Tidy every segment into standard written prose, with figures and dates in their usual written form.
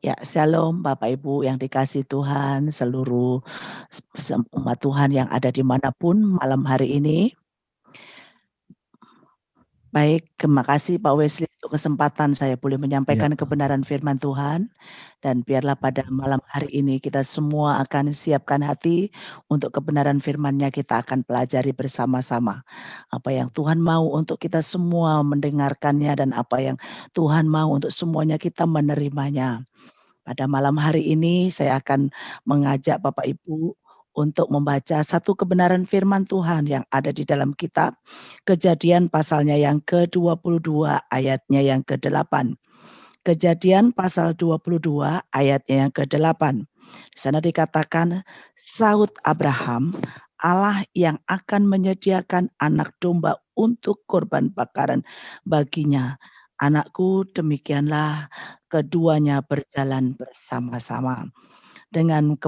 Ya, shalom Bapak Ibu yang dikasih Tuhan, seluruh umat Tuhan yang ada dimanapun malam hari ini. Baik, terima kasih Pak Wesley untuk kesempatan saya boleh menyampaikan kebenaran firman Tuhan. Dan biarlah pada malam hari ini kita semua akan siapkan hati untuk kebenaran firman-Nya, kita akan pelajari bersama-sama. Apa yang Tuhan mau untuk kita semua mendengarkannya dan apa yang Tuhan mau untuk semuanya kita menerimanya. Pada malam hari ini saya akan mengajak Bapak Ibu untuk membaca satu kebenaran firman Tuhan yang ada di dalam kitab Kejadian pasalnya yang ke-22 ayatnya yang ke-8. Kejadian pasal 22 ayatnya yang ke-8. Di sana dikatakan, sahut Abraham, Allah yang akan menyediakan anak domba untuk korban bakaran baginya. Anakku, demikianlah keduanya berjalan bersama-sama. Dengan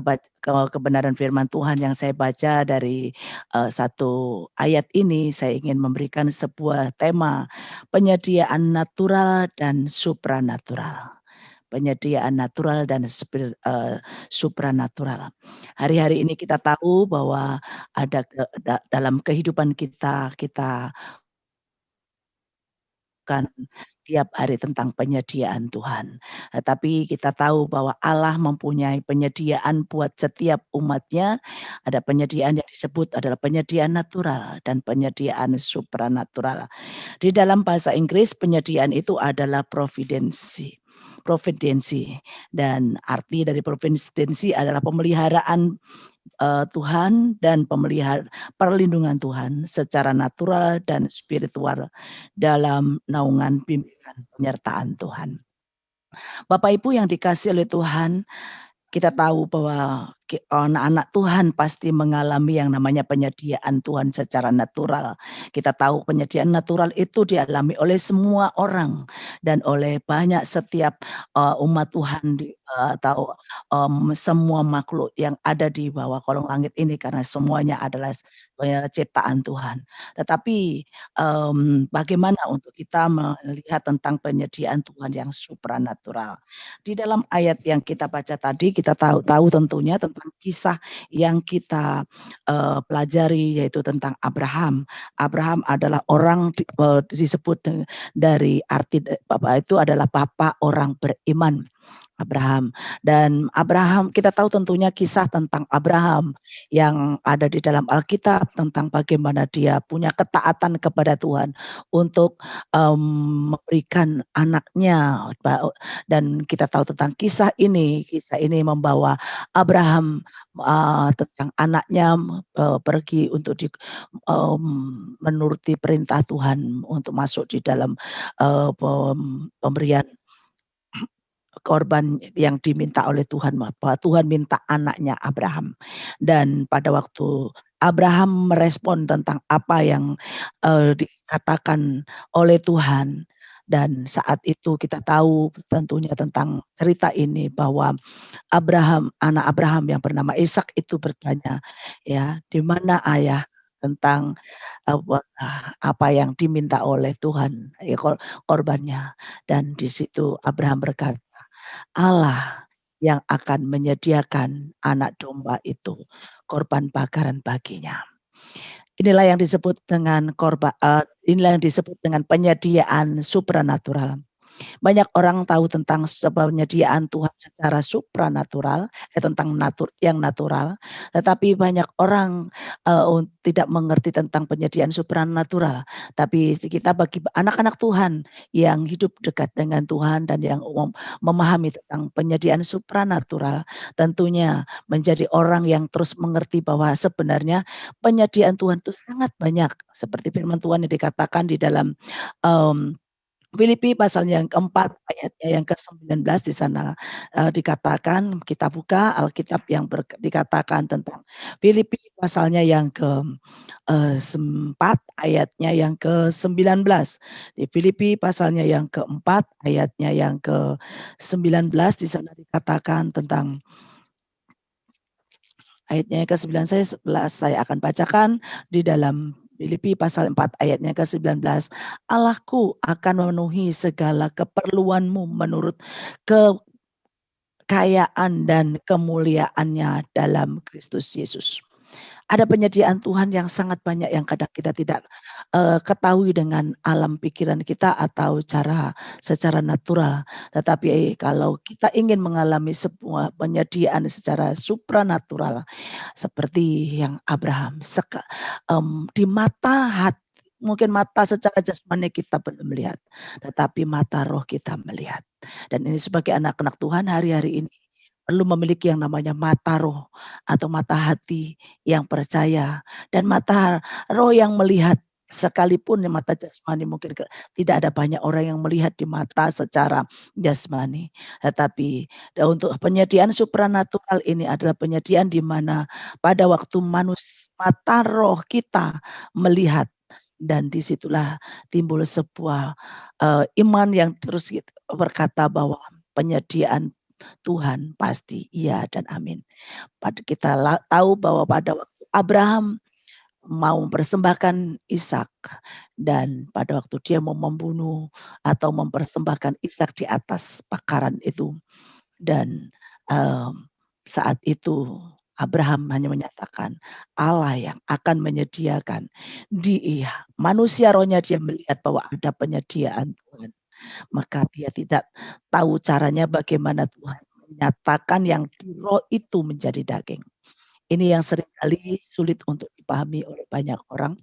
kebenaran firman Tuhan yang saya baca dari satu ayat ini, saya ingin memberikan sebuah tema penyediaan natural dan supranatural. Penyediaan natural dan supranatural. Hari-hari ini kita tahu bahwa ada dalam kehidupan kita kan tiap hari tentang penyediaan Tuhan. Tapi kita tahu bahwa Allah mempunyai penyediaan buat setiap umatnya. Ada penyediaan yang disebut adalah penyediaan natural dan penyediaan supranatural. Di dalam bahasa Inggris penyediaan itu adalah providensi. Dan arti dari providensi adalah pemeliharaan Tuhan dan perlindungan Tuhan secara natural dan spiritual dalam naungan bimbingan penyertaan Tuhan. Bapak Ibu yang dikasih oleh Tuhan, kita tahu bahwa anak-anak Tuhan pasti mengalami yang namanya penyediaan Tuhan secara natural. Kita tahu penyediaan natural itu dialami oleh semua orang dan oleh banyak setiap umat Tuhan atau semua makhluk yang ada di bawah kolong langit ini, karena semuanya adalah ciptaan Tuhan. Tetapi bagaimana untuk kita melihat tentang penyediaan Tuhan yang supranatural? Di dalam ayat yang kita baca tadi, kita tahu tentunya tentang kisah yang kita pelajari, yaitu tentang Abraham. Abraham adalah orang disebut dari arti Bapak itu adalah Bapak orang beriman. Abraham. Dan Abraham, kita tahu tentunya kisah tentang Abraham yang ada di dalam Alkitab tentang bagaimana dia punya ketaatan kepada Tuhan untuk memberikan anaknya. Dan kita tahu tentang kisah ini membawa Abraham tentang anaknya pergi untuk menuruti perintah Tuhan untuk masuk di dalam pemberian korban yang diminta oleh Tuhan, bahwa Tuhan minta anaknya Abraham. Dan pada waktu Abraham merespon tentang apa yang dikatakan oleh Tuhan, dan saat itu kita tahu tentunya tentang cerita ini bahwa anak Abraham yang bernama Ishak itu bertanya, ya, di mana ayah, tentang apa yang diminta oleh Tuhan, ya, korbannya. Dan di situ Abraham berkata, Allah yang akan menyediakan anak domba itu korban bakaran baginya. Inilah yang disebut dengan inilah yang disebut dengan penyediaan supranatural. Banyak orang tahu tentang penyediaan Tuhan secara supranatural, tentang yang natural, tetapi banyak orang tidak mengerti tentang penyediaan supranatural. Tapi kita bagi anak-anak Tuhan yang hidup dekat dengan Tuhan dan yang memahami tentang penyediaan supranatural, tentunya menjadi orang yang terus mengerti bahwa sebenarnya penyediaan Tuhan itu sangat banyak. Seperti firman Tuhan yang dikatakan di dalam Filipi pasal yang keempat ayatnya yang ke-19, di sana dikatakan, kita buka Alkitab yang dikatakan tentang Filipi pasalnya yang ke-4 ayatnya yang ke-19. Di Filipi pasalnya yang keempat ayatnya yang ke-19, di sana dikatakan tentang ayatnya ke-9, saya akan bacakan di dalam Filipi pasal 4 ayatnya ke-19. Allahku akan memenuhi segala keperluanmu menurut kekayaan dan kemuliaannya dalam Kristus Yesus. Ada penyediaan Tuhan yang sangat banyak yang kadang kita tidak ketahui dengan alam pikiran kita atau secara natural. Tetapi kalau kita ingin mengalami sebuah penyediaan secara supranatural seperti yang Abraham di mata hati, mungkin mata secara jasmani kita belum melihat, tetapi mata roh kita melihat. Dan ini sebagai anak-anak Tuhan hari-hari ini perlu memiliki yang namanya mata roh atau mata hati yang percaya dan mata roh yang melihat. Sekalipun di mata jasmani mungkin tidak ada banyak orang yang melihat di mata secara jasmani, tetapi untuk penyediaan supranatural ini adalah penyediaan di mana pada waktu mata roh kita melihat, dan disitulah timbul sebuah iman yang terus berkata bahwa penyediaan Tuhan pasti iya dan amin. Kita tahu bahwa pada waktu Abraham mau mempersembahkan Ishak, dan pada waktu dia mau membunuh atau mempersembahkan Ishak di atas bakaran itu, dan saat itu Abraham hanya menyatakan Allah yang akan menyediakan. Manusia rohnya dia melihat bahwa ada penyediaan Tuhan. Maka dia tidak tahu caranya bagaimana Tuhan menyatakan yang di roh itu menjadi daging. Ini yang seringkali sulit untuk dipahami oleh banyak orang.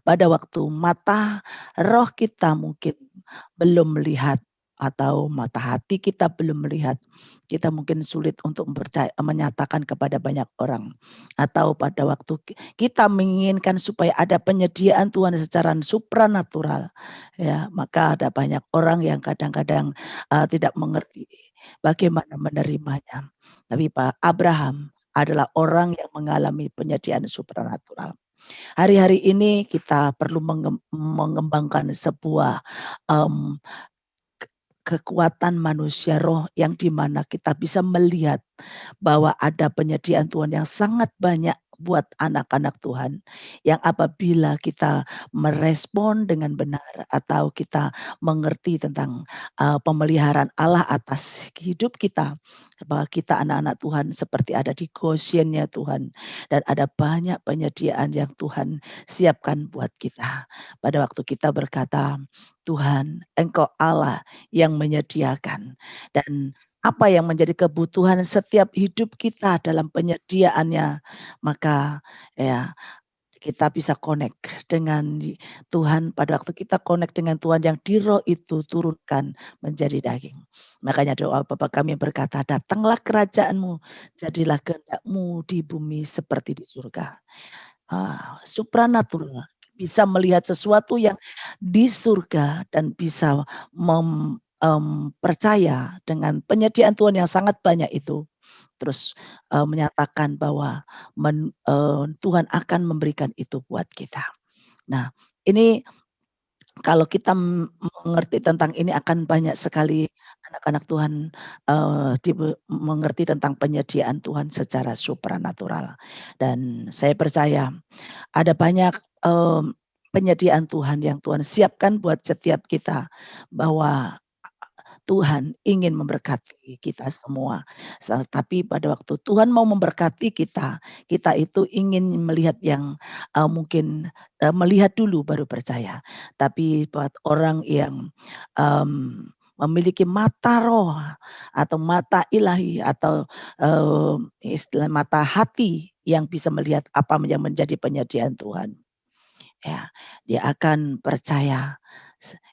Pada waktu mata roh kita mungkin belum melihat atau mata hati kita belum melihat, kita mungkin sulit untuk menyatakan kepada banyak orang. Atau pada waktu kita menginginkan supaya ada penyediaan Tuhan secara supranatural, ya, maka ada banyak orang yang kadang-kadang tidak mengerti bagaimana menerimanya. Tapi Pak Abraham adalah orang yang mengalami penyediaan supranatural. Hari-hari ini kita perlu mengembangkan sebuah kekuatan manusia roh yang dimana kita bisa melihat bahwa ada penyediaan Tuhan yang sangat banyak buat anak-anak Tuhan, yang apabila kita merespon dengan benar atau kita mengerti tentang pemeliharaan Allah atas hidup kita, bahwa kita anak-anak Tuhan seperti ada di Goshennya Tuhan, dan ada banyak penyediaan yang Tuhan siapkan buat kita. Pada waktu kita berkata, Tuhan, Engkau Allah yang menyediakan, dan apa yang menjadi kebutuhan setiap hidup kita dalam penyediaannya, maka ya kita bisa connect dengan Tuhan. Pada waktu kita connect dengan Tuhan yang di roh itu turunkan menjadi daging. Makanya doa Bapa kami berkata, datanglah kerajaanmu, jadilah kehendak-mu di bumi seperti di surga. Supranatural, bisa melihat sesuatu yang di surga dan bisa percaya dengan penyediaan Tuhan yang sangat banyak itu. Terus menyatakan bahwa Tuhan akan memberikan itu buat kita. Nah, ini kalau kita mengerti tentang ini akan banyak sekali anak-anak Tuhan mengerti tentang penyediaan Tuhan secara supranatural. Dan saya percaya ada banyak penyediaan Tuhan yang Tuhan siapkan buat setiap kita, bahwa Tuhan ingin memberkati kita semua. Tapi pada waktu Tuhan mau memberkati kita, kita itu ingin melihat yang mungkin melihat dulu baru percaya. Tapi buat orang yang memiliki mata roh atau mata ilahi atau istilah mata hati yang bisa melihat apa yang menjadi penyediaan Tuhan, ya, dia akan percaya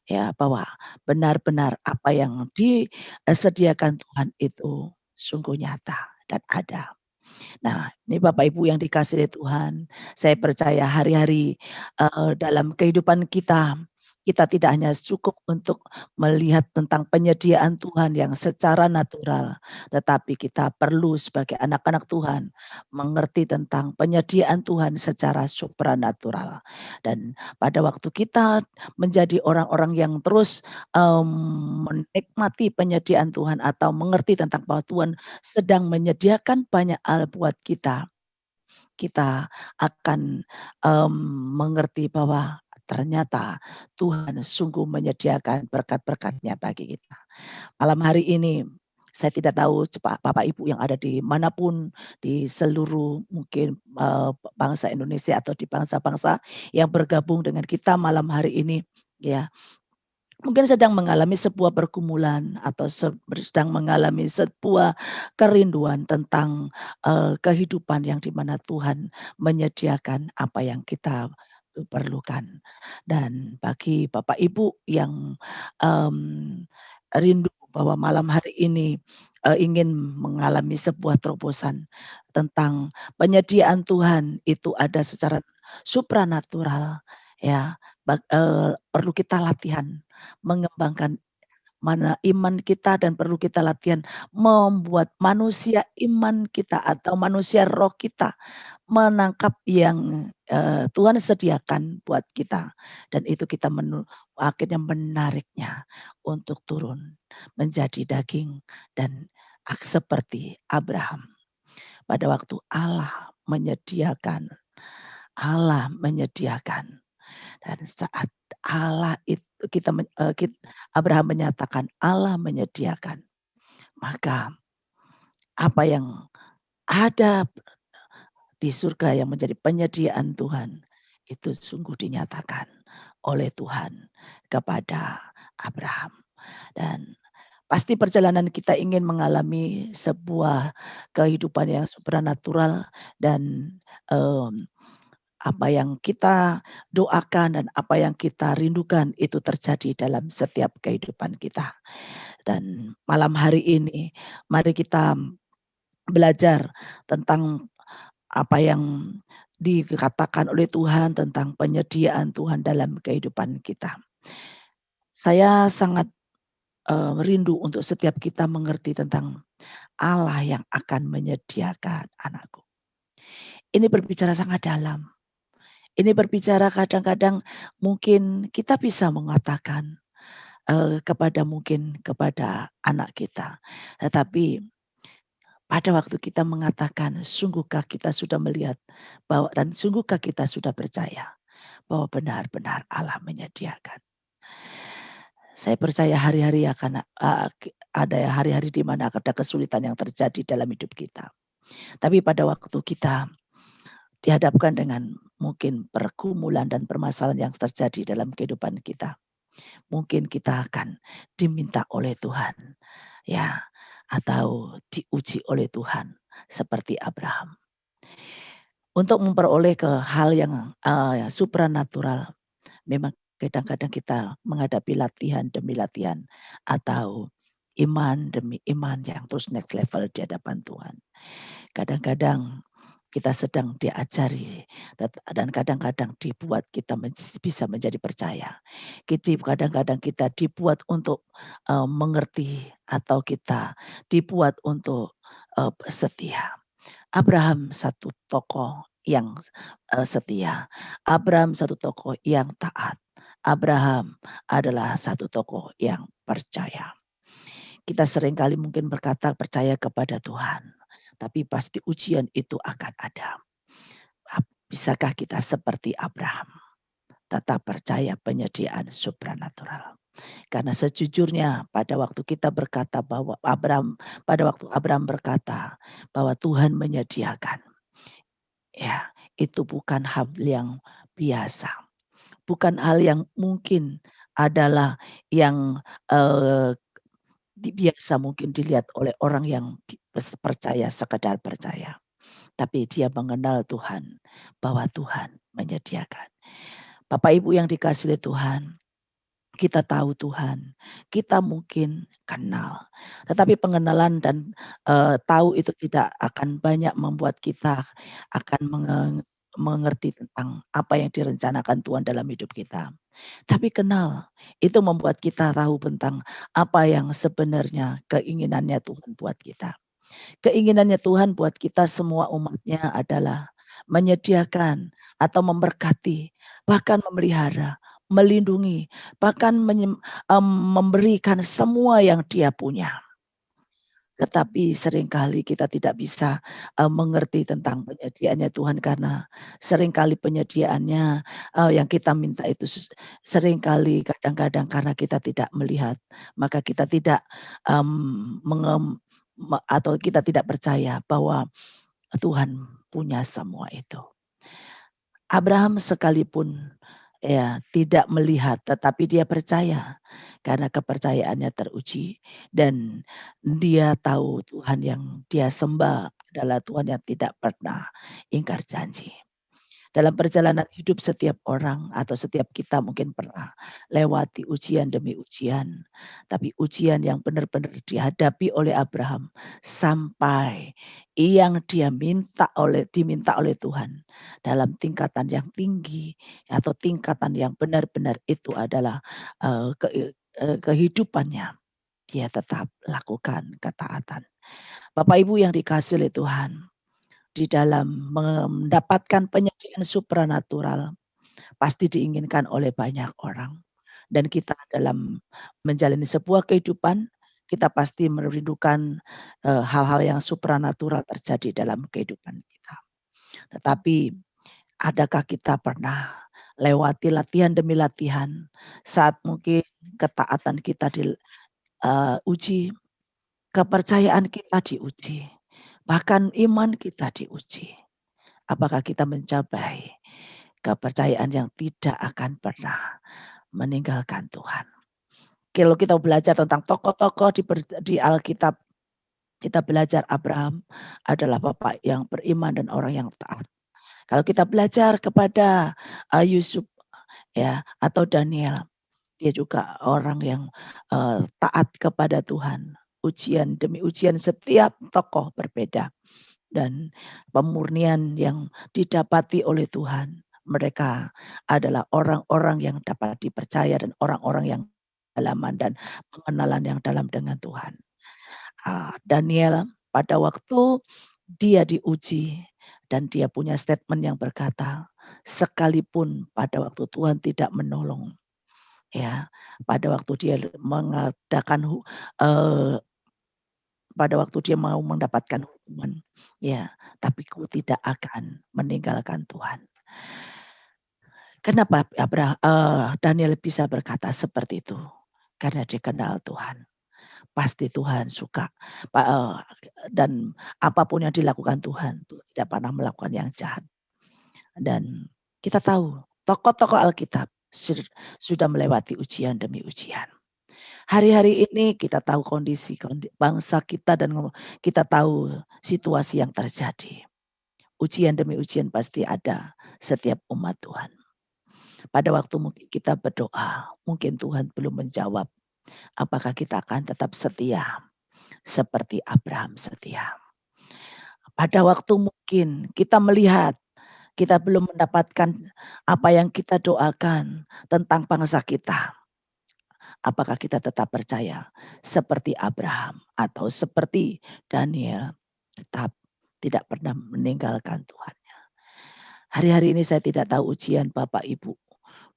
ya bahwa benar-benar apa yang disediakan Tuhan itu sungguh nyata dan ada. Nah, ini Bapak Ibu yang dikasihi Tuhan, saya percaya hari-hari dalam kehidupan kita, kita tidak hanya cukup untuk melihat tentang penyediaan Tuhan yang secara natural, tetapi kita perlu sebagai anak-anak Tuhan mengerti tentang penyediaan Tuhan secara supranatural. Dan pada waktu kita menjadi orang-orang yang terus menikmati penyediaan Tuhan atau mengerti tentang bahwa Tuhan sedang menyediakan banyak hal buat kita, kita akan mengerti bahwa ternyata Tuhan sungguh menyediakan berkat-berkat-Nya bagi kita. Malam hari ini Saya tidak tahu Bapak Ibu yang ada di manapun di seluruh mungkin, bangsa Indonesia atau di bangsa-bangsa yang bergabung dengan kita malam hari ini, ya. Mungkin sedang mengalami sebuah pergumulan atau sedang mengalami sebuah kerinduan tentang, kehidupan yang di mana Tuhan menyediakan apa yang kita perlukan. Dan bagi Bapak Ibu yang, rindu bahwa malam hari ini, ingin mengalami sebuah terobosan tentang penyediaan Tuhan itu ada secara supranatural, ya, perlu kita latihan mengembangkan mana iman kita dan perlu kita latihan membuat manusia iman kita atau manusia roh kita menangkap yang, Tuhan sediakan buat kita dan itu kita akhirnya menariknya untuk turun menjadi daging dan seperti Abraham. Pada waktu Allah menyediakan dan saat Allah itu kita Abraham menyatakan Allah menyediakan, maka apa yang ada di surga yang menjadi penyediaan Tuhan, itu sungguh dinyatakan oleh Tuhan kepada Abraham. Dan pasti perjalanan kita ingin mengalami sebuah kehidupan yang supranatural dan, mmm, apa yang kita doakan dan apa yang kita rindukan itu terjadi dalam setiap kehidupan kita. Dan malam hari ini mari kita belajar tentang apa yang dikatakan oleh Tuhan tentang penyediaan Tuhan dalam kehidupan kita. Saya sangat, rindu untuk setiap kita mengerti tentang Allah yang akan menyediakan anakku. Ini berbicara sangat dalam. Ini berbicara kadang-kadang mungkin kita bisa mengatakan, kepada anak kita. Tetapi pada waktu kita mengatakan, sungguhkah kita sudah melihat bahwa dan sungguhkah kita sudah percaya bahwa benar-benar Allah menyediakan. Saya percaya hari-hari akan ada hari-hari di mana ada kesulitan yang terjadi dalam hidup kita. Tapi pada waktu kita dihadapkan dengan mungkin pergumulan dan permasalahan yang terjadi dalam kehidupan kita. Mungkin kita akan diminta oleh Tuhan, ya, atau diuji oleh Tuhan seperti Abraham. Untuk memperoleh ke hal yang, supranatural, memang kadang-kadang kita menghadapi latihan demi latihan atau iman demi iman yang terus next level di hadapan Tuhan. Kadang-kadang kita sedang diajari dan kadang-kadang dibuat kita bisa menjadi percaya. Kadang-kadang kita dibuat untuk, mengerti atau kita dibuat untuk, setia. Abraham satu tokoh yang, setia. Abraham satu tokoh yang taat. Abraham adalah satu tokoh yang percaya. Kita seringkali mungkin berkata percaya kepada Tuhan, tapi pasti ujian itu akan ada. Bisakah kita seperti Abraham, tetap percaya penyediaan supranatural? Karena sejujurnya pada waktu kita berkata bahwa pada waktu Abraham berkata bahwa Tuhan menyediakan, ya, itu bukan hal yang biasa, bukan hal yang mungkin adalah yang, eee, biasa mungkin dilihat oleh orang yang percaya, sekedar percaya. Tapi dia mengenal Tuhan, bahwa Tuhan menyediakan. Bapak Ibu yang dikasihi Tuhan, kita tahu Tuhan, kita mungkin kenal, tetapi pengenalan dan, tahu itu tidak akan banyak membuat kita akan mengerti tentang apa yang direncanakan Tuhan dalam hidup kita. Tapi kenal, itu membuat kita tahu tentang apa yang sebenarnya keinginannya Tuhan buat kita. Keinginannya Tuhan buat kita semua umatnya adalah menyediakan atau memberkati, bahkan memelihara, melindungi, bahkan memberikan semua yang dia punya. Tetapi seringkali kita tidak bisa, mengerti tentang penyediaannya Tuhan karena seringkali penyediaannya, yang kita minta itu seringkali kadang-kadang karena kita tidak melihat, maka kita tidak, atau kita tidak percaya bahwa Tuhan punya semua itu. Abraham sekalipun ya tidak melihat, tetapi dia percaya karena kepercayaannya teruji dan dia tahu Tuhan yang dia sembah adalah Tuhan yang tidak pernah ingkar janji. Dalam perjalanan hidup setiap orang atau setiap kita mungkin pernah lewati ujian demi ujian, tapi ujian yang benar-benar dihadapi oleh Abraham sampai yang diminta oleh Tuhan dalam tingkatan yang tinggi atau tingkatan yang benar-benar itu adalah, kehidupannya, dia tetap lakukan ketaatan. Bapak Ibu yang dikasihi oleh Tuhan, di dalam mendapatkan penyediaan supranatural pasti diinginkan oleh banyak orang. Dan kita dalam menjalani sebuah kehidupan, kita pasti merindukan, hal-hal yang supranatural terjadi dalam kehidupan kita. Tetapi adakah kita pernah lewati latihan demi latihan saat mungkin ketaatan kita uji, kepercayaan kita diuji, bahkan iman kita diuji. Apakah kita mencapai kepercayaan yang tidak akan pernah meninggalkan Tuhan. Kalau kita belajar tentang tokoh-tokoh di Alkitab, kita belajar Abraham adalah bapak yang beriman dan orang yang taat. Kalau kita belajar kepada Yusuf ya atau Daniel, dia juga orang yang taat kepada Tuhan. Ujian demi ujian setiap tokoh berbeda dan pemurnian yang didapati oleh Tuhan. Mereka adalah orang-orang yang dapat dipercaya dan orang-orang yang pengalaman dan pengenalan yang dalam dengan Tuhan. Daniel pada waktu dia diuji dan dia punya statement yang berkata, sekalipun pada waktu Tuhan tidak menolong, ya, pada waktu dia mengadakan pada waktu dia mau mendapatkan hukuman, ya, tapi ku tidak akan meninggalkan Tuhan. Kenapa Daniel bisa berkata seperti itu? Karena dia kenal Tuhan. Pasti Tuhan suka, dan apapun yang dilakukan Tuhan, Tuhan tidak pernah melakukan yang jahat. Dan kita tahu tokoh-tokoh Alkitab sudah melewati ujian demi ujian. Hari-hari ini kita tahu kondisi bangsa kita dan kita tahu situasi yang terjadi. Ujian demi ujian pasti ada setiap umat Tuhan. Pada waktu mungkin kita berdoa, mungkin Tuhan belum menjawab. Apakah kita akan tetap setia seperti Abraham setia? Pada waktu mungkin kita melihat kita belum mendapatkan apa yang kita doakan tentang bangsa kita. Apakah kita tetap percaya seperti Abraham atau seperti Daniel tetap tidak pernah meninggalkan Tuhannya. Hari-hari ini saya tidak tahu ujian Bapak Ibu.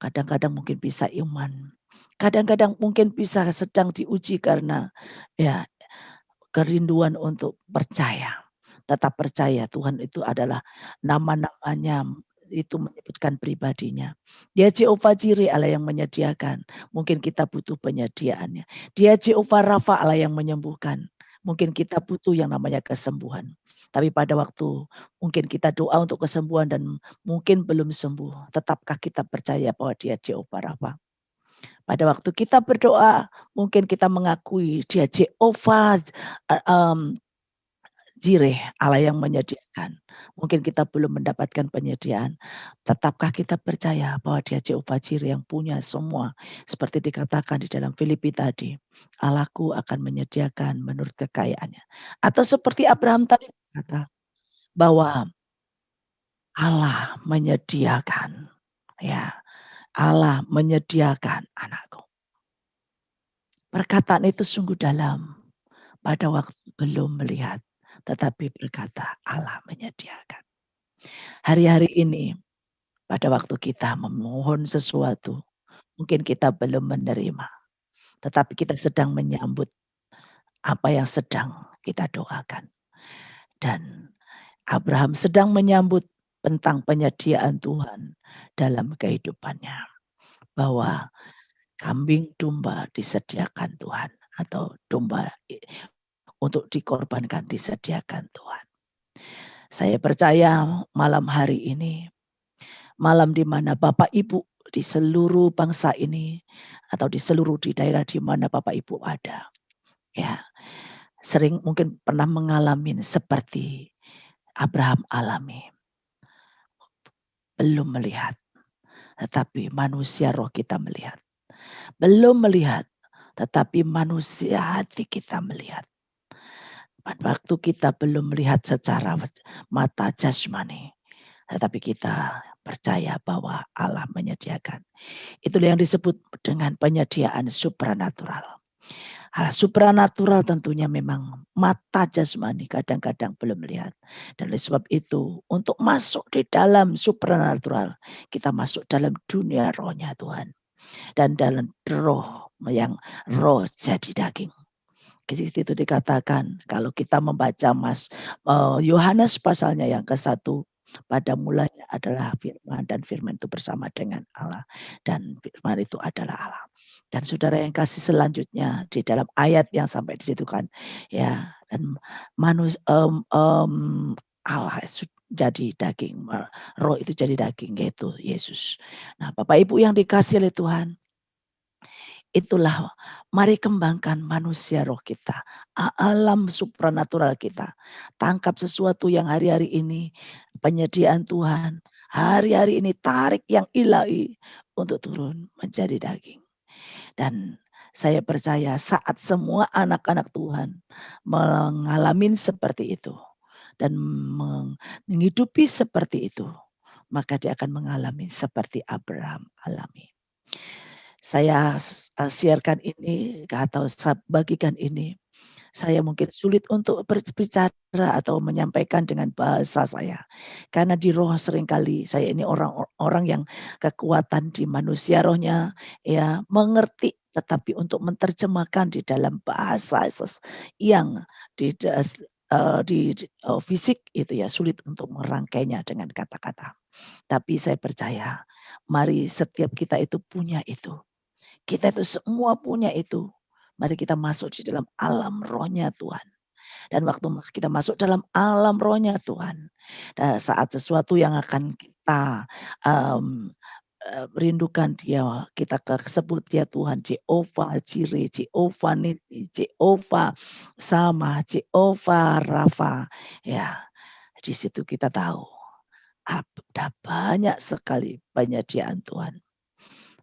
Kadang-kadang mungkin bisa iman. Kadang-kadang mungkin bisa sedang diuji karena ya kerinduan untuk percaya. Tetap percaya Tuhan itu adalah nama-namanya itu menyebutkan pribadinya. Dia Jehovah Jireh Allah yang menyediakan. Mungkin kita butuh penyediaannya. Dia Jehovah Rafa Allah yang menyembuhkan. Mungkin kita butuh yang namanya kesembuhan. Tapi pada waktu mungkin kita doa untuk kesembuhan dan mungkin belum sembuh. Tetapkah kita percaya bahwa dia Jehovah Rafa? Pada waktu kita berdoa, mungkin kita mengakui dia Jehovah Jireh, Allah yang menyediakan. Mungkin kita belum mendapatkan penyediaan. Tetapkah kita percaya bahwa dia Jehovah Jireh yang punya semua. Seperti dikatakan di dalam Filipi tadi. Allahku akan menyediakan menurut kekayaannya. Atau seperti Abraham tadi berkata bahwa Allah menyediakan. Ya, Allah menyediakan anakku. Perkataan itu sungguh dalam. Pada waktu belum melihat, tetapi berkata Allah menyediakan. Hari-hari ini, pada waktu kita memohon sesuatu, mungkin kita belum menerima, tetapi kita sedang menyambut apa yang sedang kita doakan. Dan Abraham sedang menyambut tentang penyediaan Tuhan dalam kehidupannya. Bahwa kambing domba disediakan Tuhan atau domba untuk dikorbankan disediakan Tuhan. Saya percaya malam hari ini, malam di mana Bapak Ibu di seluruh bangsa ini atau di seluruh di daerah di mana Bapak Ibu ada, ya, sering mungkin pernah mengalami seperti Abraham alami. Belum melihat, tetapi manusia roh kita melihat. Belum melihat, tetapi manusia hati kita melihat. Waktu kita belum melihat secara mata jasmani, tetapi kita percaya bahwa Allah menyediakan. Itulah yang disebut dengan penyediaan supranatural. Hal supranatural tentunya memang mata jasmani kadang-kadang belum melihat. Dan oleh sebab itu, untuk masuk di dalam supranatural, kita masuk dalam dunia rohnya Tuhan. Dan dalam roh yang roh jadi daging. Di situ dikatakan kalau kita membaca Yohanes pasalnya yang ke-1, pada mulanya adalah firman dan firman itu bersama dengan Allah dan firman itu adalah Allah. Dan saudara yang kasih selanjutnya di dalam ayat yang sampai di situ kan ya, dan Allah jadi daging, roh itu jadi daging yaitu Yesus. Nah, Bapak Ibu yang dikasih oleh Tuhan, itulah mari kembangkan manusia roh kita, alam supranatural kita. Tangkap sesuatu yang hari-hari ini penyediaan Tuhan. Hari-hari ini tarik yang ilahi untuk turun menjadi daging. Dan saya percaya saat semua anak-anak Tuhan mengalami seperti itu dan menghidupi seperti itu, maka dia akan mengalami seperti Abraham alami. Saya siarkan ini atau bagikan ini. Saya mungkin sulit untuk berbicara atau menyampaikan dengan bahasa saya. Karena di roh seringkali saya ini orang yang kekuatan di manusia rohnya ya mengerti, tetapi untuk menerjemahkan di dalam bahasa yang di fisik itu ya sulit untuk merangkainya dengan kata-kata. Tapi saya percaya mari setiap kita itu punya itu. Kita itu semua punya itu. Mari kita masuk di dalam alam rohnya Tuhan. Dan waktu kita masuk dalam alam rohnya Tuhan, saat sesuatu yang akan kita rindukan dia, kita sebut dia Tuhan, Jehovah Jireh, Jehovah Nisi, Jehovah Sama, Jehovah Rafa. Ya, di situ kita tahu ada banyak sekali penyediaan Tuhan.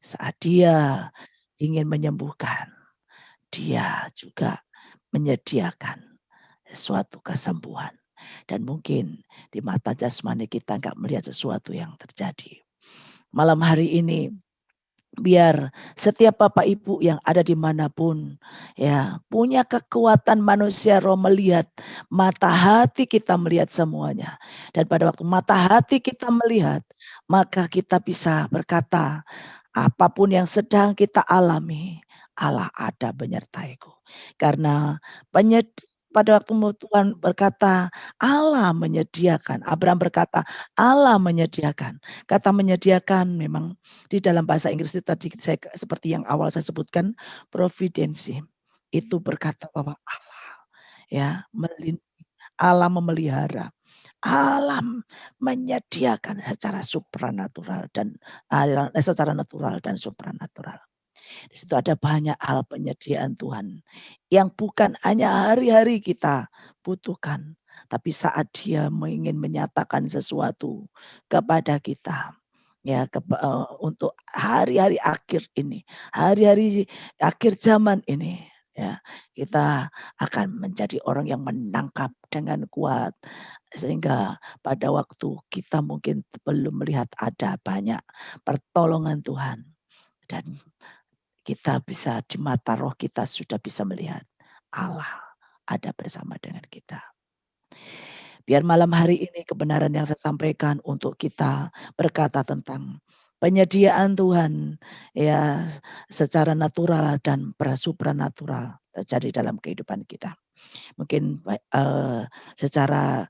Saat dia ingin menyembuhkan, dia juga menyediakan suatu kesembuhan. Dan mungkin di mata jasmani kita nggak melihat sesuatu yang terjadi. Malam hari ini, biar setiap Bapak Ibu yang ada dimanapun ya punya kekuatan manusia roh melihat, mata hati kita melihat semuanya. Dan pada waktu mata hati kita melihat, maka kita bisa berkata, apapun yang sedang kita alami, Allah ada menyertaiku. Karena pada waktu Tuhan berkata, Allah menyediakan. Abraham berkata, Allah menyediakan. Kata menyediakan memang di dalam bahasa Inggris itu tadi seperti yang awal saya sebutkan, providensi. Itu berkata bahwa Allah ya melindungi, Allah memelihara. Alam menyediakan secara supranatural dan secara natural dan supranatural. Di situ ada banyak hal penyediaan Tuhan yang bukan hanya hari-hari kita butuhkan, tapi saat Dia ingin menyatakan sesuatu kepada kita. Ya, untuk hari-hari akhir ini, hari-hari akhir zaman ini, ya, kita akan menjadi orang yang menangkap dengan kuat sehingga pada waktu kita mungkin belum melihat ada banyak pertolongan Tuhan dan kita bisa di mata roh kita sudah bisa melihat Allah ada bersama dengan kita. Biar malam hari ini kebenaran yang saya sampaikan untuk kita berkata tentang penyediaan Tuhan ya secara natural dan supranatural terjadi dalam kehidupan kita. Mungkin secara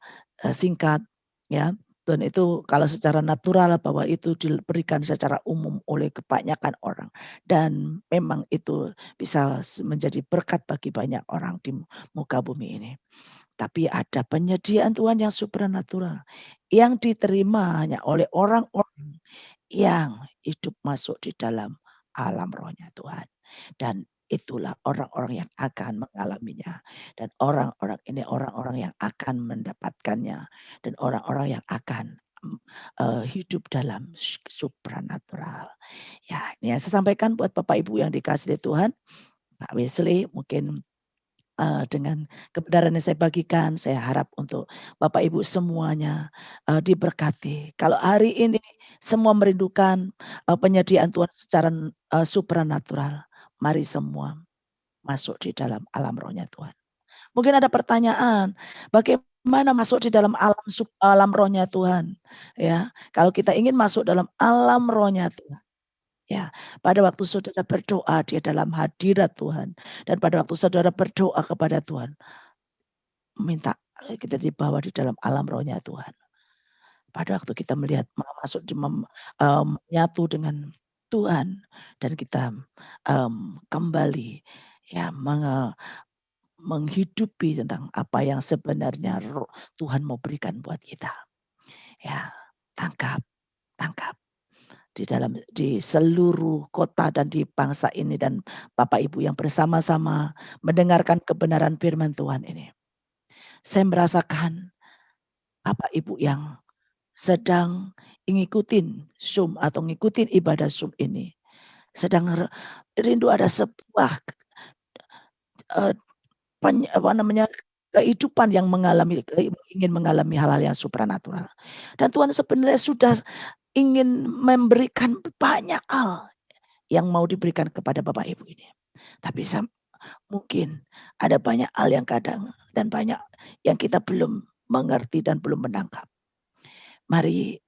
singkat ya. Dan itu kalau secara natural bahwa itu diberikan secara umum oleh kebanyakan orang dan memang itu bisa menjadi berkat bagi banyak orang di muka bumi ini. Tapi ada penyediaan Tuhan yang supranatural yang diterima hanya oleh orang-orang yang hidup masuk di dalam alam rohnya Tuhan. Dan itulah orang-orang yang akan mengalaminya. Dan orang-orang ini orang-orang yang akan mendapatkannya. Dan orang-orang yang akan hidup dalam supranatural. Ya, ini yang saya sampaikan buat Bapak Ibu yang dikasihi Tuhan. Pak Wesley mungkin dengan kebenaran yang saya bagikan, saya harap untuk Bapak Ibu semuanya diberkati. Kalau hari ini semua merindukan penyediaan Tuhan secara supranatural, mari semua masuk di dalam alam rohnya Tuhan. Mungkin ada pertanyaan, bagaimana masuk di dalam alam rohnya Tuhan? Ya, kalau kita ingin masuk dalam alam rohnya Tuhan, ya, pada waktu saudara berdoa dia dalam hadirat Tuhan dan pada waktu saudara berdoa kepada Tuhan, minta kita dibawa di dalam alam rohnya Tuhan. Pada waktu kita melihat masuk menyatu dengan Tuhan dan kita kembali ya menghidupi tentang apa yang sebenarnya Tuhan mau berikan buat kita. Ya, tangkap di seluruh kota dan di bangsa ini dan Bapak Ibu yang bersama-sama mendengarkan kebenaran firman Tuhan ini. Saya merasakan Bapak Ibu yang sedang ngikutin Zoom atau ngikutin ibadah Zoom ini. Sedang rindu ada sebuah kehidupan yang ingin mengalami hal-hal yang supranatural. Dan Tuhan sebenarnya sudah ingin memberikan banyak hal yang mau diberikan kepada Bapak Ibu ini. Tapi mungkin ada banyak hal yang kadang dan banyak yang kita belum mengerti dan belum menangkap. Mari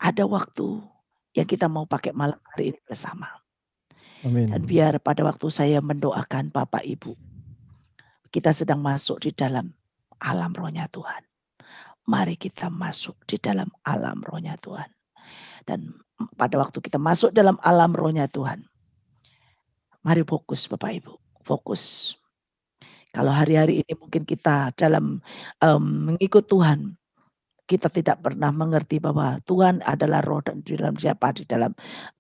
ada waktu yang kita mau pakai malam hari ini bersama. Amin. Dan biar pada waktu saya mendoakan Bapak Ibu, kita sedang masuk di dalam alam rohnya Tuhan. Mari kita masuk di dalam alam rohnya Tuhan. Dan pada waktu kita masuk dalam alam rohnya Tuhan, mari fokus Bapak Ibu, fokus. Kalau hari-hari ini mungkin kita dalam mengikut Tuhan, kita tidak pernah mengerti bahwa Tuhan adalah roh dan di dalam siapa di dalam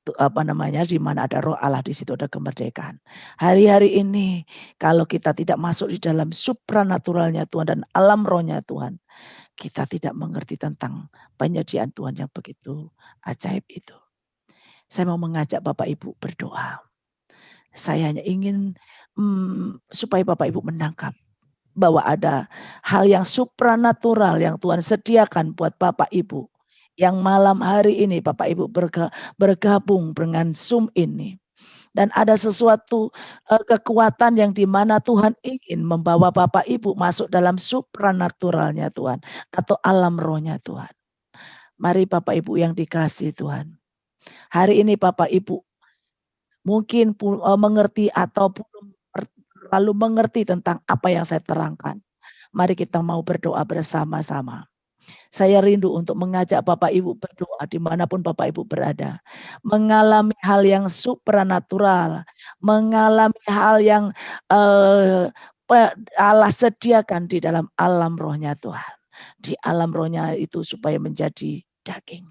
di mana ada roh Allah di situ ada kemerdekaan. Hari-hari ini kalau kita tidak masuk di dalam supranaturalnya Tuhan dan alam rohnya Tuhan, kita tidak mengerti tentang penyediaan Tuhan yang begitu ajaib itu. Saya mau mengajak Bapak Ibu berdoa. Saya hanya ingin supaya Bapak Ibu menangkap bahwa ada hal yang supranatural yang Tuhan sediakan buat Bapak Ibu. Yang malam hari ini Bapak Ibu bergabung dengan Zoom ini. Dan ada sesuatu kekuatan yang dimana Tuhan ingin membawa Bapak Ibu masuk dalam supranaturalnya Tuhan. Atau alam rohnya Tuhan. Mari Bapak Ibu yang dikasih Tuhan. Hari ini Bapak Ibu mungkin mengerti atau belum terlalu mengerti tentang apa yang saya terangkan. Mari kita mau berdoa bersama-sama. Saya rindu untuk mengajak Bapak Ibu berdoa dimanapun Bapak Ibu berada. Mengalami hal yang supranatural. Mengalami hal yang Allah sediakan di dalam alam rohnya Tuhan. Di alam rohnya itu supaya menjadi daging.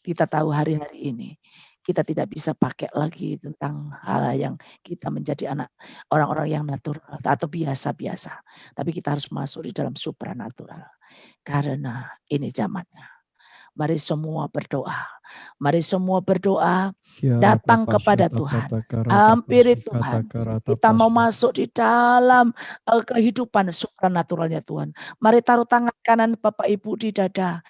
Kita tahu hari-hari ini kita tidak bisa pakai lagi tentang hal yang kita menjadi anak orang-orang yang natural atau biasa-biasa. Tapi kita harus masuk di dalam supranatural. Karena ini zamannya. Mari semua berdoa. Mari semua berdoa. Datang kepada Tuhan. Hampiri Tuhan. Kita mau masuk di dalam kehidupan supranaturalnya Tuhan. Mari taruh tangan kanan Bapak Ibu di dada.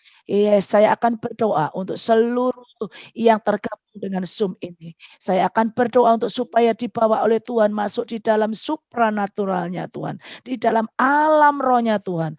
Saya akan berdoa untuk seluruh yang tergabung dengan Zoom ini. Saya akan berdoa untuk supaya dibawa oleh Tuhan masuk di dalam supranaturalnya Tuhan. Di dalam alam rohnya Tuhan.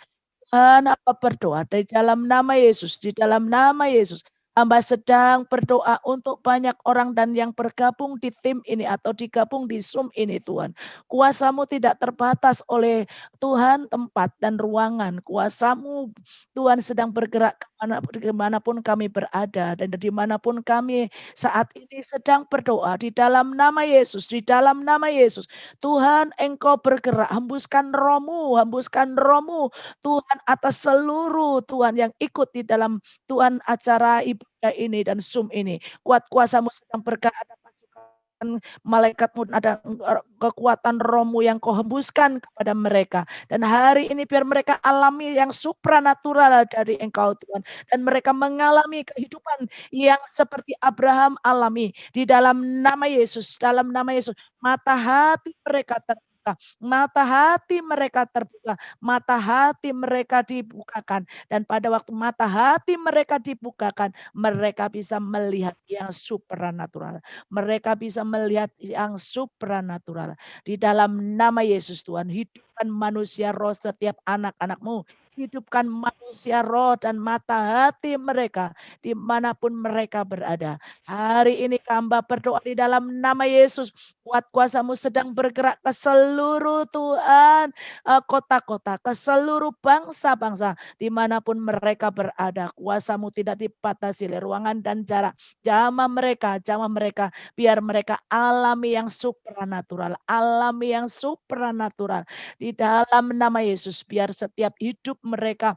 Tuhan apa berdoa di dalam nama Yesus. Di dalam nama Yesus. Hamba sedang berdoa untuk banyak orang dan yang bergabung di tim ini atau digabung di Zoom ini Tuhan. Kuasa-Mu tidak terbatas oleh Tuhan tempat dan ruangan. Kuasa-Mu Tuhan sedang bergerak kemanapun kami berada dan dimanapun kami saat ini sedang berdoa di dalam nama Yesus, di dalam nama Yesus. Tuhan Engkau bergerak, hembuskan roh-Mu Tuhan atas seluruh Tuhan yang ikut di dalam Tuhan acara ibadah ini dan Zoom ini. Kuat kuasa-Mu sedang bergerak, ada pasukan malaikat-Mu, ada kekuatan roh-Mu yang Kau hembuskan kepada mereka. Dan hari ini biar mereka alami yang supranatural dari Engkau Tuhan. Dan mereka mengalami kehidupan yang seperti Abraham alami. Di dalam nama Yesus, dalam nama Yesus. Mata hati mereka terbuka. Mata hati mereka terbuka. Mata hati mereka dibukakan. Dan pada waktu mata hati mereka dibukakan, mereka bisa melihat yang supranatural. Mereka bisa melihat yang supranatural. Di dalam nama Yesus Tuhan, hidupkan manusia roh setiap anak-anak-Mu. Hidupkan manusia roh dan mata hati mereka dimanapun mereka berada. Hari ini hamba berdoa di dalam nama Yesus. Kuat kuasa-Mu sedang bergerak ke seluruh Tuhan kota-kota, ke seluruh bangsa-bangsa dimanapun mereka berada. Kuasa-Mu tidak dibatasi oleh ruangan dan jarak. Jamah mereka, biar mereka alami yang supranatural, alami yang supranatural. Di dalam nama Yesus, biar setiap hidup mereka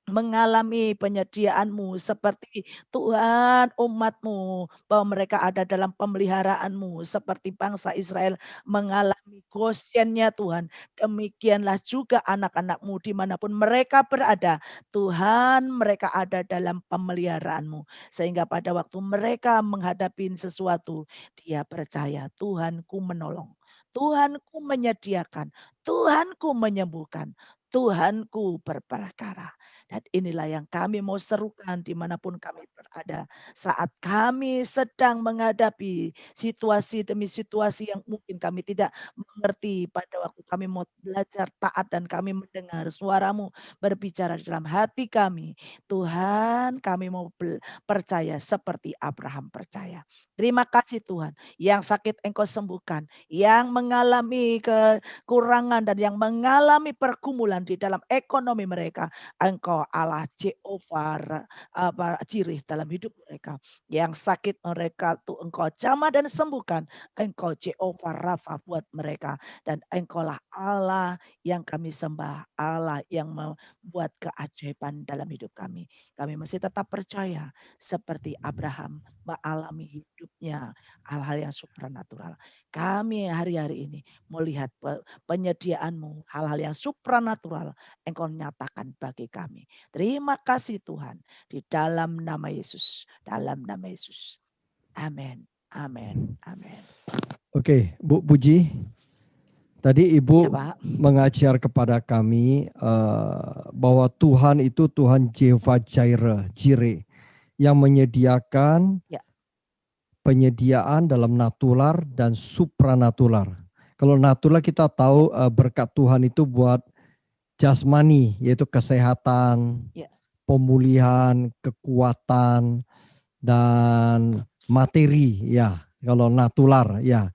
mengalami penyediaan-Mu seperti Tuhan umat-Mu, bahwa mereka ada dalam pemeliharaan-Mu seperti bangsa Israel mengalami Goshennya Tuhan. Demikianlah juga anak-anak-Mu dimanapun mereka berada. Tuhan, mereka ada dalam pemeliharaan-Mu. Sehingga pada waktu mereka menghadapi sesuatu, dia percaya Tuhanku menolong. Tuhanku menyediakan, Tuhanku menyembuhkan, Tuhanku berperkara. Dan inilah yang kami mau serukan dimanapun kami berada. Saat kami sedang menghadapi situasi demi situasi yang mungkin kami tidak mengerti. Pada waktu kami mau belajar taat dan kami mendengar suara-Mu berbicara dalam hati kami. Tuhan, kami mau percaya seperti Abraham percaya. Terima kasih Tuhan. Yang sakit Engkau sembuhkan. Yang mengalami kekurangan dan yang mengalami pergumulan di dalam ekonomi mereka. Engkau Allah Jehovah Jireh dalam hidup mereka. Yang sakit mereka tuh Engkau jamah dan sembuhkan. Engkau Jehovah Rafa buat mereka. Dan Engkaulah Allah yang kami sembah. Allah yang membuat keajaiban dalam hidup kami. Kami masih tetap percaya seperti Abraham mengalami hidupnya hal-hal yang supranatural. Kami hari-hari ini melihat penyediaan-Mu, hal-hal yang supranatural Engkau nyatakan bagi kami. Terima kasih Tuhan, di dalam nama Yesus, dalam nama Yesus. Amin, amin, amin. Oke, Bu Puji, tadi Ibu Ya, Pak. mengajar kepada kami bahwa Tuhan itu Tuhan Jehovah Jireh yang menyediakan penyediaan dalam natural dan supranatural. Kalau natural kita tahu berkat Tuhan itu buat jasmani, yaitu kesehatan, pemulihan, kekuatan, dan materi, ya. Kalau natural, ya.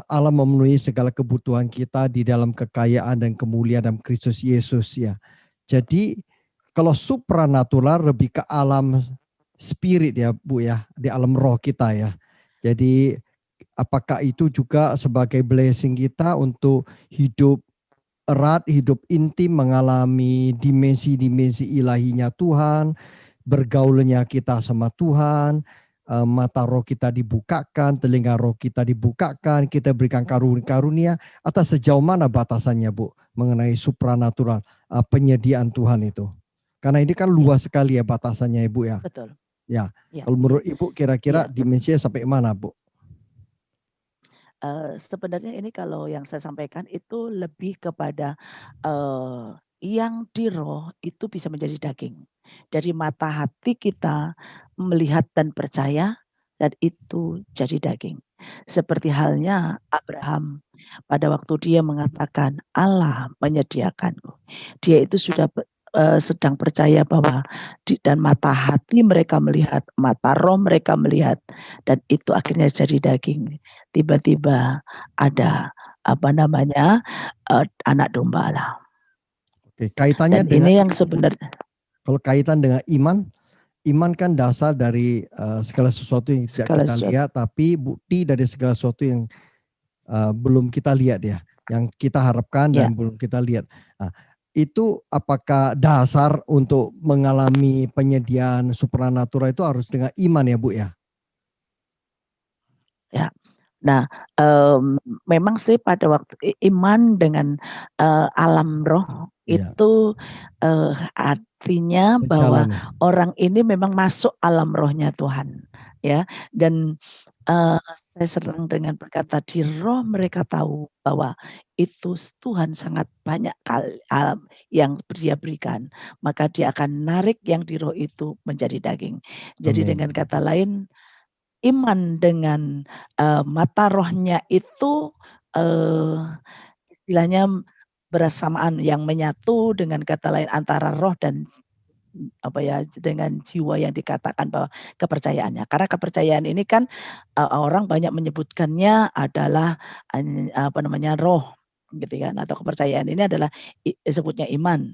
Allah memenuhi segala kebutuhan kita di dalam kekayaan dan kemuliaan dalam Kristus Yesus, ya. Jadi kalau supranatural lebih ke alam spirit, ya Bu, ya, di alam roh kita, ya. Jadi apakah itu juga sebagai blessing kita untuk hidup erat, hidup intim, mengalami dimensi-dimensi ilahinya Tuhan, bergaulnya kita sama Tuhan, mata roh kita dibukakan, telinga roh kita dibukakan, kita berikan karunia, atau sejauh mana batasannya Bu mengenai supranatural penyediaan Tuhan itu? Karena ini kan luas sekali ya batasannya Ibu ya. Betul. Ya, kalau menurut Ibu kira-kira dimensinya sampai mana Bu? Sebenarnya ini kalau yang saya sampaikan itu lebih kepada yang di roh itu bisa menjadi daging. Dari mata hati kita melihat dan percaya dan itu jadi daging. Seperti halnya Abraham pada waktu dia mengatakan Allah menyediakanku. Dia itu sudah sedang percaya bahwa dan mata hati mereka melihat, mata roh mereka melihat, dan itu akhirnya jadi daging. Tiba-tiba ada anak domba Allah. Oke, kaitannya Dan dengan ini yang sebenarnya kalau kaitan dengan iman, iman kan dasar dari segala sesuatu yang tidak segala kita sesuatu. lihat, tapi bukti dari segala sesuatu yang belum kita lihat ya, yang kita harapkan Ya, dan belum kita lihat. Nah, itu apakah dasar untuk mengalami penyediaan supranatural itu harus dengan iman ya Bu ya? ya. Nah, memang sih pada waktu iman dengan alam roh Ya, itu artinya bahwa sejalan ya. orang ini memang masuk alam rohnya Tuhan, ya. Dan saya senang dengan berkata di roh mereka tahu bahwa itu Tuhan sangat banyak kali yang Dia berikan, maka Dia akan narik yang di roh itu menjadi daging. Jadi Amin. dengan kata lain, iman dengan mata rohnya itu istilahnya bersamaan, yang menyatu dengan kata lain antara roh dan dengan jiwa yang dikatakan bahwa kepercayaannya. Karena kepercayaan ini kan orang banyak menyebutkannya adalah roh gitu kan, atau kepercayaan ini adalah sebutnya iman.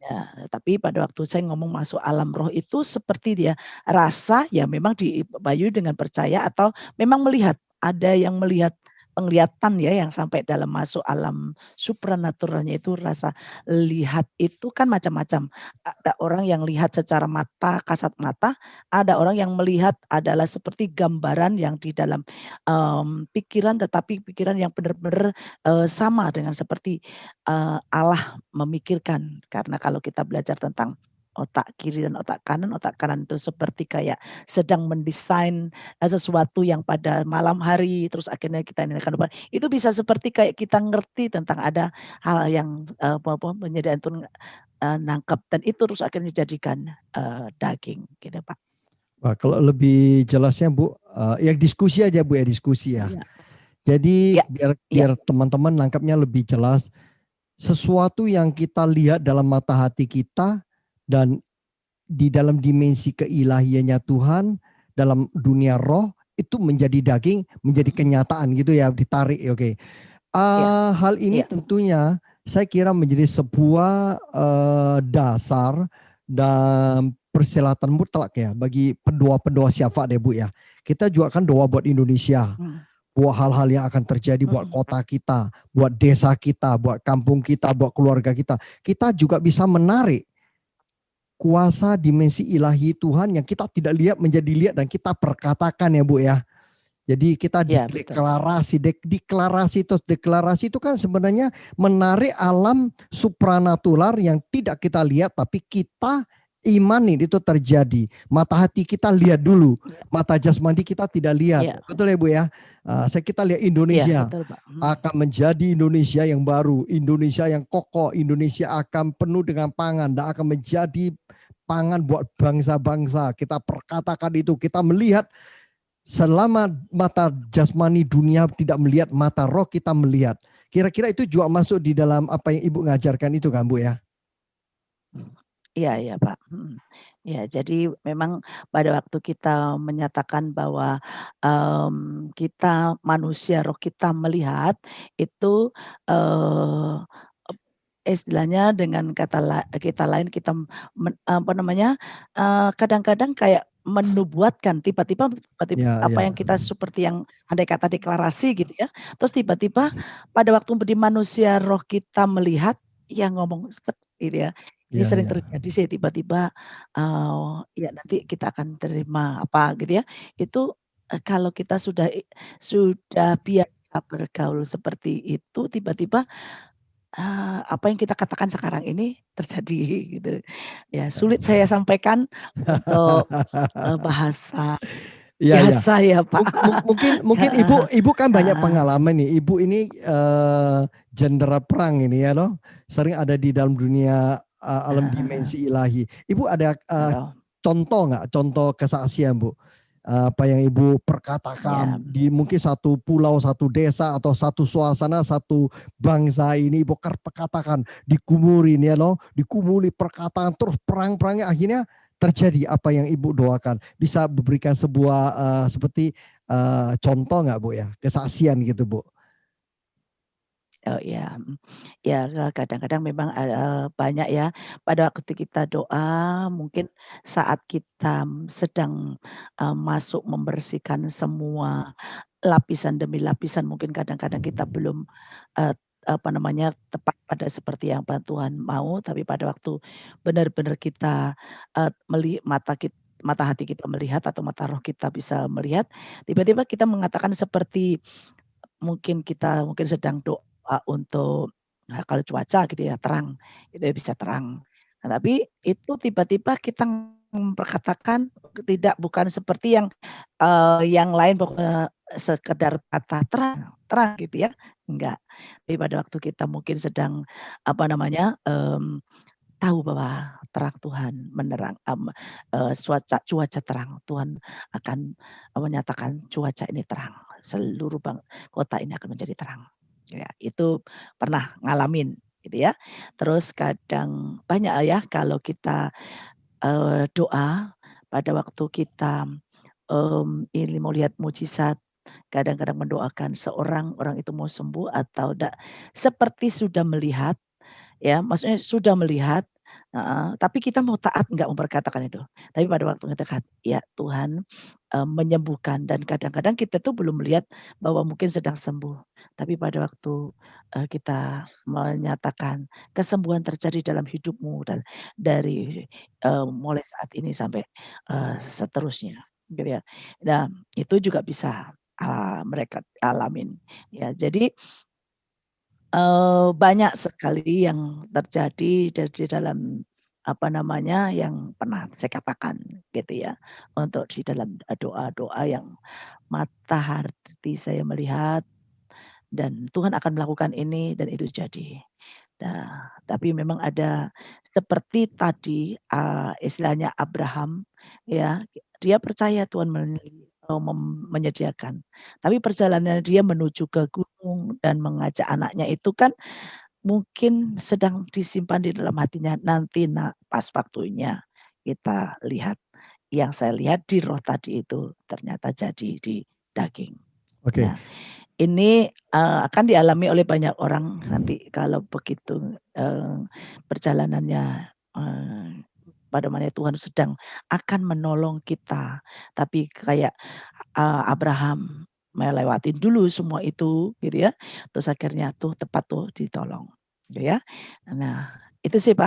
Ya, tapi pada waktu saya ngomong masuk alam roh itu seperti dia rasa, ya memang dibayui dengan percaya atau memang melihat. Ada yang melihat, penglihatan ya, yang sampai dalam masuk alam supranaturalnya itu rasa lihat itu kan macam-macam. Ada orang yang lihat secara mata, kasat mata, ada orang yang melihat adalah seperti gambaran yang di dalam pikiran, tetapi pikiran yang benar-benar sama dengan seperti Allah memikirkan. Karena kalau kita belajar tentang otak kiri dan otak kanan itu seperti kayak sedang mendesain sesuatu yang pada malam hari, terus akhirnya kita akan lupa. Itu bisa seperti kayak kita ngerti tentang ada hal yang penyediaan itu nangkep, dan itu terus akhirnya dijadikan daging gitu Pak. Wah, kalau lebih jelasnya Bu, ya diskusi aja Bu ya, diskusi ya. Iya. Jadi Ya, ya, biar teman-teman nangkapnya lebih jelas, sesuatu yang kita lihat dalam mata hati kita dan di dalam dimensi keilahiannya Tuhan, dalam dunia roh itu menjadi daging, menjadi kenyataan gitu ya, ditarik. Oke. ya, Hal ini ya, tentunya saya kira menjadi sebuah dasar dan persilatan mutlak ya bagi pendoa-pendoa syafaat ya Bu ya. Kita juga kan doa buat Indonesia, buat hal-hal yang akan terjadi buat kota kita, buat desa kita, buat kampung kita, buat keluarga kita. Kita juga bisa menarik kuasa dimensi ilahi Tuhan yang kita tidak lihat menjadi lihat dan kita perkatakan ya Bu ya. Jadi kita ya, betul. deklarasi itu kan sebenarnya menarik alam supranatural yang tidak kita lihat tapi kita imani itu terjadi. Mata hati kita lihat dulu, mata jasmani kita tidak lihat. Ya. Betul ya Bu ya? Kita lihat Ya, Indonesia betul Pak. akan menjadi Indonesia yang baru, Indonesia yang kokoh, Indonesia akan penuh dengan pangan dan akan menjadi pangan buat bangsa-bangsa. Kita perkatakan itu, kita melihat. Selama mata jasmani dunia tidak melihat, mata roh kita melihat. Kira-kira itu juga masuk di dalam apa yang Ibu ngajarkan itu kan Bu ya? Iya, iya Pak. Ya, jadi memang pada waktu kita menyatakan bahwa kita manusia, roh kita melihat itu istilahnya dengan kita lain kita kadang-kadang kayak menubuatkan tiba-tiba Ya, apa ya, yang kita seperti yang andai kata deklarasi gitu ya. Terus tiba-tiba pada waktu di manusia roh kita melihat, yang ngomong gitu ya. Ini ya, sering ya. terjadi sih tiba-tiba ya nanti kita akan terima apa gitu ya. Itu kalau kita sudah biasa bergaul seperti itu, tiba-tiba apa yang kita katakan sekarang ini terjadi gitu. Ya sulit saya sampaikan untuk bahasa Iya, iya. biasa ya Pak. Mungkin ibu kan banyak pengalaman nih. Ibu ini jendera perang ini ya loh. Sering ada di dalam dunia alam dimensi ilahi. Ibu ada contoh nggak? Contoh kesaksian Bu. apa yang Ibu perkatakan Ya. di mungkin satu pulau, satu desa atau satu suasana, satu bangsa ini Ibu perkatakan dikumurin ya loh, dikumuli perkataan terus perang-perangnya akhirnya terjadi apa yang Ibu doakan. Bisa berikan sebuah seperti contoh nggak Bu ya, kesaksian gitu Bu? Oh ya, ya kadang-kadang memang banyak ya pada waktu kita doa mungkin saat kita sedang masuk membersihkan semua lapisan demi lapisan mungkin kadang-kadang kita belum eee, apa namanya, tepat pada seperti yang Tuhan mau, tapi pada waktu benar-benar kita, mata hati kita melihat atau mata roh kita bisa melihat, tiba-tiba kita mengatakan seperti mungkin sedang doa untuk kalau cuaca gitu ya terang, itu ya bisa terang. Nah, tapi itu tiba-tiba kita memperkatakan bukan seperti yang lain pokoknya sekedar kata terang terang gitu ya, enggak. Tapi pada waktu kita mungkin sedang apa namanya, tahu bahwa terang Tuhan menerang, cuaca terang, Tuhan akan menyatakan cuaca ini terang, seluruh kota ini akan menjadi terang. Ya, itu pernah ngalamin gitu ya. Terus kadang banyak ya kalau kita, doa pada waktu kita, ini mau lihat mujizat, kadang-kadang mendoakan seorang, orang itu mau sembuh atau seperti sudah melihat. Ya, maksudnya sudah melihat, heeh, tapi kita mau taat nggak memperkatakan itu. Tapi pada waktu kita ya Tuhan, menyembuhkan dan kadang-kadang kita tuh belum melihat bahwa mungkin sedang sembuh. Tapi pada waktu, kita menyatakan kesembuhan terjadi dalam hidupmu dan dari, mulai saat ini sampai, seterusnya, gitu ya. Nah, itu juga bisa, mereka alamin. Ya, jadi banyak sekali yang terjadi di dalam, apa namanya, yang pernah saya katakan gitu ya, untuk di dalam, doa-doa yang mata hati saya melihat dan Tuhan akan melakukan ini dan itu jadi. Nah, tapi memang ada seperti tadi, istilahnya Abraham ya, dia percaya Tuhan menyediakan. Tapi perjalanan dia menuju ke gunung dan mengajak anaknya itu kan mungkin sedang disimpan di dalam hatinya, nanti nak pas waktunya kita lihat. Yang saya lihat di roh tadi itu ternyata jadi di daging. Oke. Nah, ini, akan dialami oleh banyak orang nanti kalau begitu, perjalanannya, pada mana Tuhan sedang akan menolong kita. Tapi kayak, Abraham melewatin dulu semua itu gitu ya, terus akhirnya tuh tepat tuh ditolong, gitu ya. Nah, itu sih Pak.